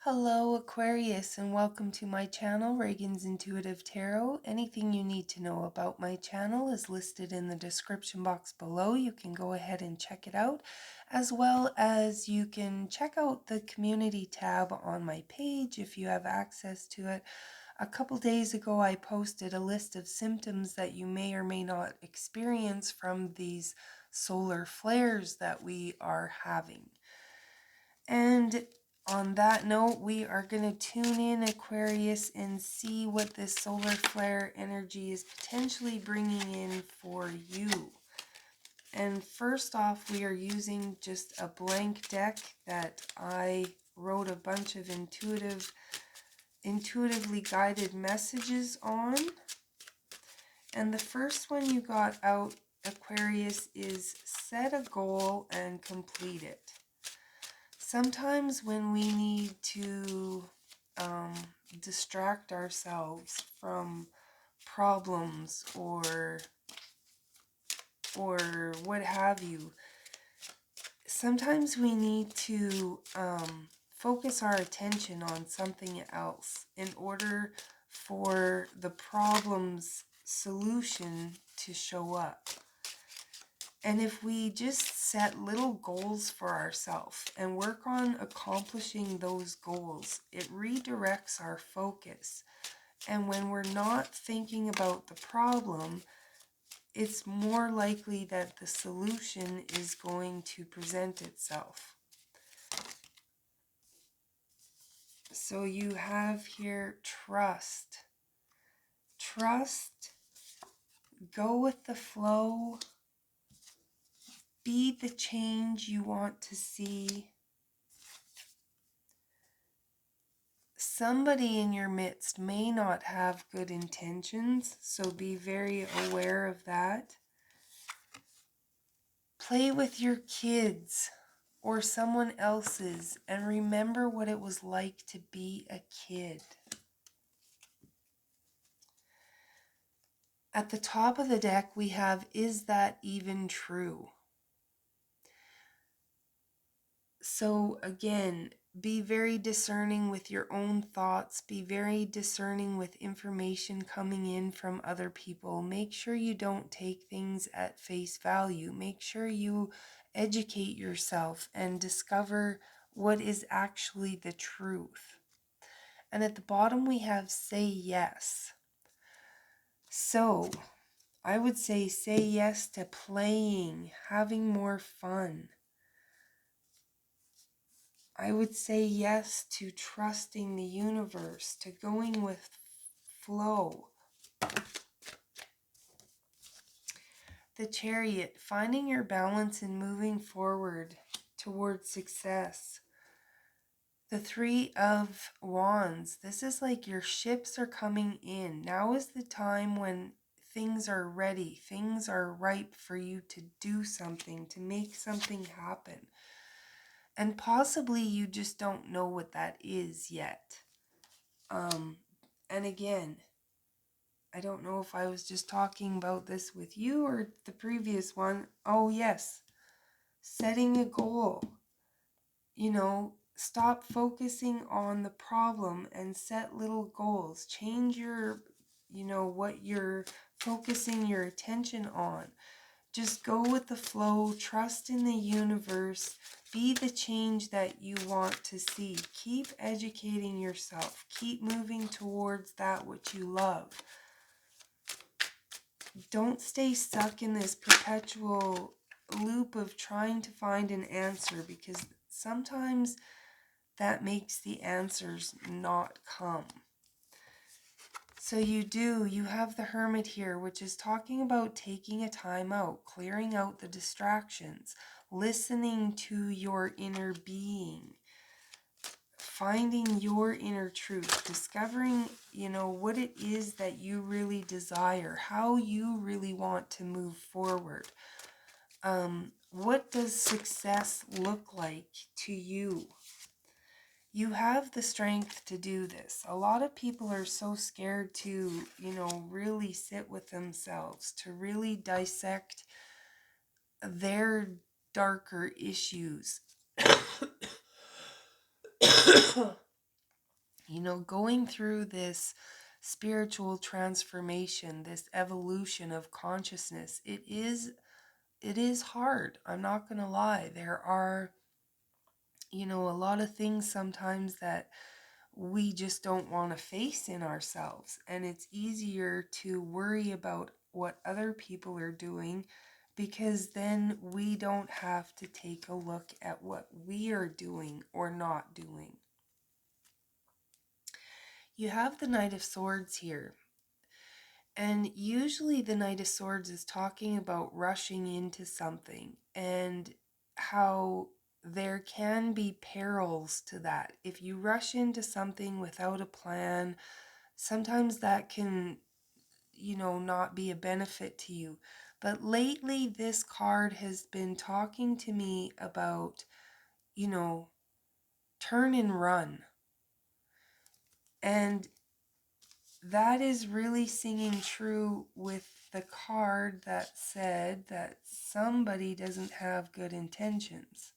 Hello Aquarius and welcome to my channel, Ragean's Intuitive Tarot. Anything you need to know about my channel is listed in the description box below. You can go ahead and check it out, as well as you can check out the community tab on my page if you have access to it. A couple days ago I posted a list of symptoms that you may or may not experience from these solar flares that we are having. And on that note, we are going to tune in, Aquarius, and see what this solar flare energy is potentially bringing in for you. And first off, we are using just a blank deck that I wrote a bunch of intuitively guided messages on. And the first one you got out, Aquarius, is set a goal and complete it. Sometimes when we need to distract ourselves from problems or what have you, sometimes we need to focus our attention on something else in order for the problem's solution to show up. And if we just set little goals for ourselves and work on accomplishing those goals, it redirects our focus. And when we're not thinking about the problem, it's more likely that the solution is going to present itself. So you have here trust. Trust, go with the flow. Be the change you want to see. Somebody in your midst may not have good intentions, so be very aware of that. Play with your kids or someone else's and remember what it was like to be a kid. At the top of the deck we have, is that even true? So again, be very discerning with your own thoughts. Be very discerning with information coming in from other people. Make sure you don't take things at face value. Make sure you educate yourself and discover what is actually the truth. And at the bottom we have say yes. So I would say yes to playing, having more fun. I would say yes to trusting the universe, to going with flow. The Chariot, finding your balance and moving forward towards success. The Three of Wands, this is like your ships are coming in. Now is the time when things are ready, things are ripe for you to do something, to make something happen. And possibly you just don't know what that is yet. And again, I don't know if I was just talking about this with you or the previous one. Oh yes, setting a goal. You know, stop focusing on the problem and set little goals. Change your, what you're focusing your attention on. Just go with the flow, trust in the universe, be the change that you want to see. Keep educating yourself, keep moving towards that which you love. Don't stay stuck in this perpetual loop of trying to find an answer, because sometimes that makes the answers not come. So you have the Hermit here, which is talking about taking a time out, clearing out the distractions, listening to your inner being, finding your inner truth, discovering, what it is that you really desire, how you really want to move forward. What does success look like to you? You have the strength to do this. A lot of people are so scared to, really sit with themselves, to really dissect their darker issues. You know, going through this spiritual transformation, this evolution of consciousness, it is hard. I'm not going to lie. There are, you know, a lot of things sometimes that we just don't want to face in ourselves. And it's easier to worry about what other people are doing, because then we don't have to take a look at what we are doing or not doing. You have the Knight of Swords here. And usually the Knight of Swords is talking about rushing into something and how there can be perils to that. If you rush into something without a plan, sometimes that can, you know, not be a benefit to you. But lately this card has been talking to me about, you know, turn and run. And that is really singing true with the card that said that somebody doesn't have good intentions.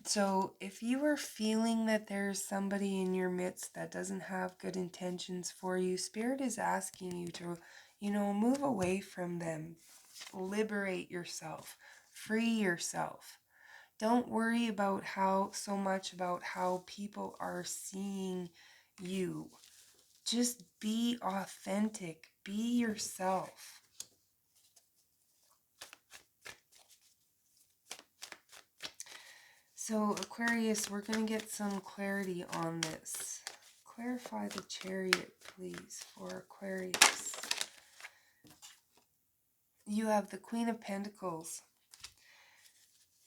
So if you are feeling that there's somebody in your midst that doesn't have good intentions for you, Spirit is asking you to, you know, move away from them. Liberate yourself. Free yourself. Don't worry about so much about how people are seeing you. Just be authentic. Be yourself. So, Aquarius, we're going to get some clarity on this. Clarify the Chariot, please, for Aquarius. You have the Queen of Pentacles.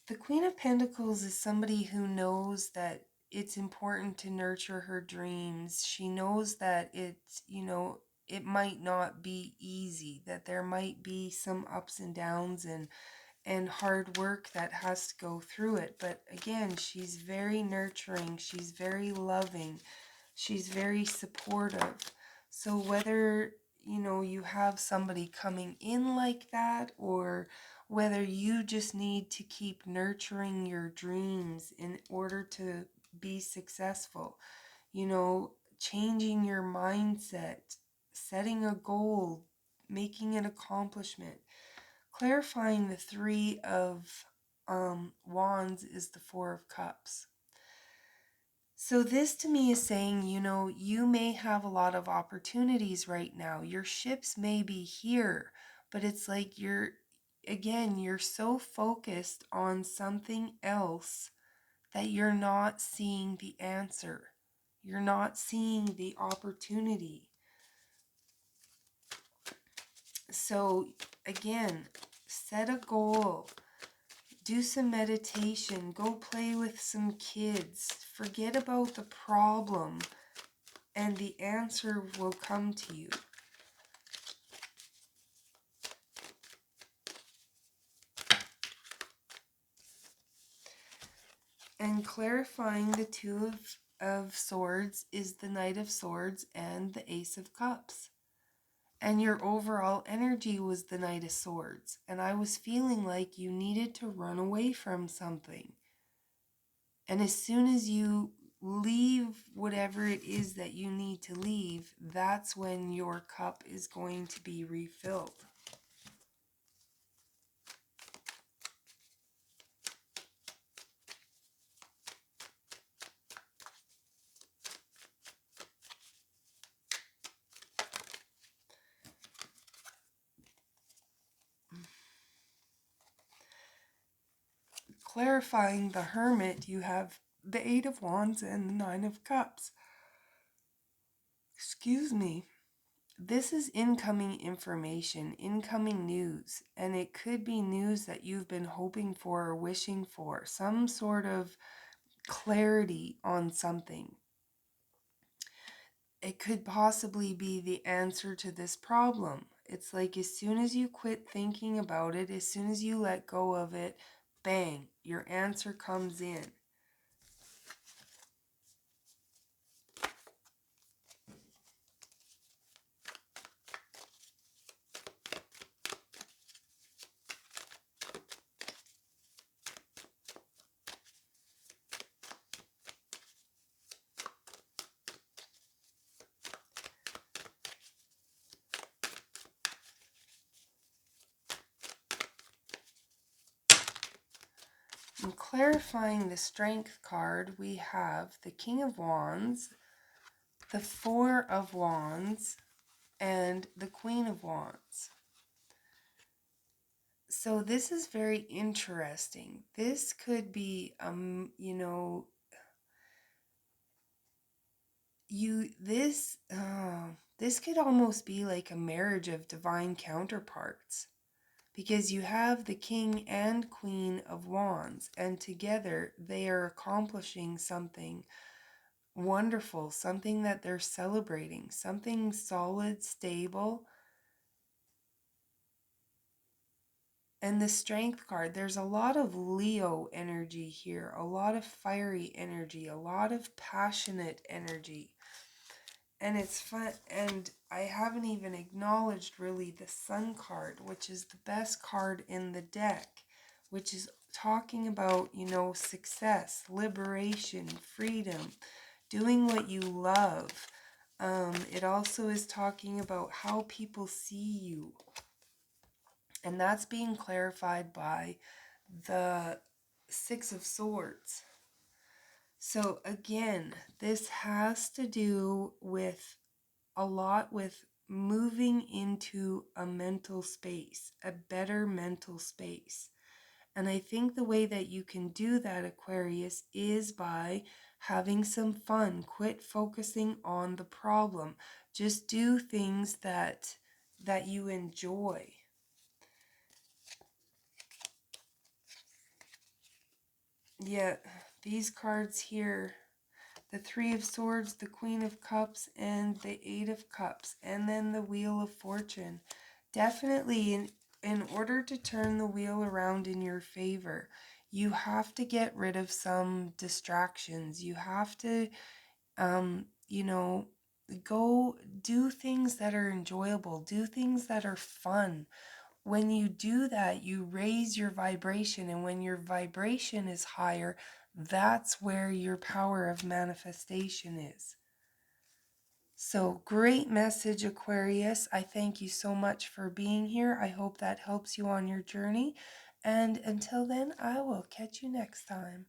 The Queen of Pentacles is somebody who knows that it's important to nurture her dreams. She knows that it's, you know, it might not be easy, that there might be some ups and downs and hard work that has to go through it. But again, she's very nurturing. She's very loving. She's very supportive. So whether, you know, you have somebody coming in like that, or whether you just need to keep nurturing your dreams in order to be successful, you know, changing your mindset, setting a goal, making an accomplishment. Clarifying the Three of Wands is the Four of Cups. So this to me is saying, you know, you may have a lot of opportunities right now. Your ships may be here, but it's like you're so focused on something else that you're not seeing the answer. You're not seeing the opportunity. So again, set a goal. Do some meditation. Go play with some kids. Forget about the problem, and the answer will come to you. And clarifying the Two of Swords is the Knight of Swords and the Ace of Cups. And your overall energy was the Knight of Swords. And I was feeling like you needed to run away from something. And as soon as you leave whatever it is that you need to leave, that's when your cup is going to be refilled. Clarifying the Hermit, you have the Eight of Wands and the Nine of Cups. Excuse me. This is incoming information, incoming news, and it could be news that you've been hoping for or wishing for, some sort of clarity on something. It could possibly be the answer to this problem. It's like as soon as you quit thinking about it, as soon as you let go of it, bang, your answer comes in. clarifying the Strength card, we have the King of Wands, the Four of Wands, and the Queen of Wands. So this is very interesting. This could be, you know, this could almost be like a marriage of divine counterparts, because you have the King and Queen of Wands, and together they are accomplishing something wonderful, something that they're celebrating, something solid, stable. And the Strength card, there's a lot of Leo energy here, a lot of fiery energy, a lot of passionate energy. And it's fun, and I haven't even acknowledged really the Sun card, which is the best card in the deck, which is talking about, you know, success, liberation, freedom, doing what you love. It also is talking about how people see you. And that's being clarified by the Six of Swords. So again, this has to do with a lot with moving into a mental space, a better mental space. And I think the way that you can do that, Aquarius, is by having some fun. Quit focusing on the problem. Just do things that you enjoy. Yet these cards here, the Three of Swords, the Queen of Cups, and the Eight of Cups, and then the Wheel of Fortune. Definitely, in order to turn the wheel around in your favor, you have to get rid of some distractions. You have to, you know, go do things that are enjoyable, do things that are fun. When you do that, you raise your vibration, and when your vibration is higher, that's where your power of manifestation is. So great message, Aquarius. I thank you so much for being here. I hope that helps you on your journey. And until then, I will catch you next time.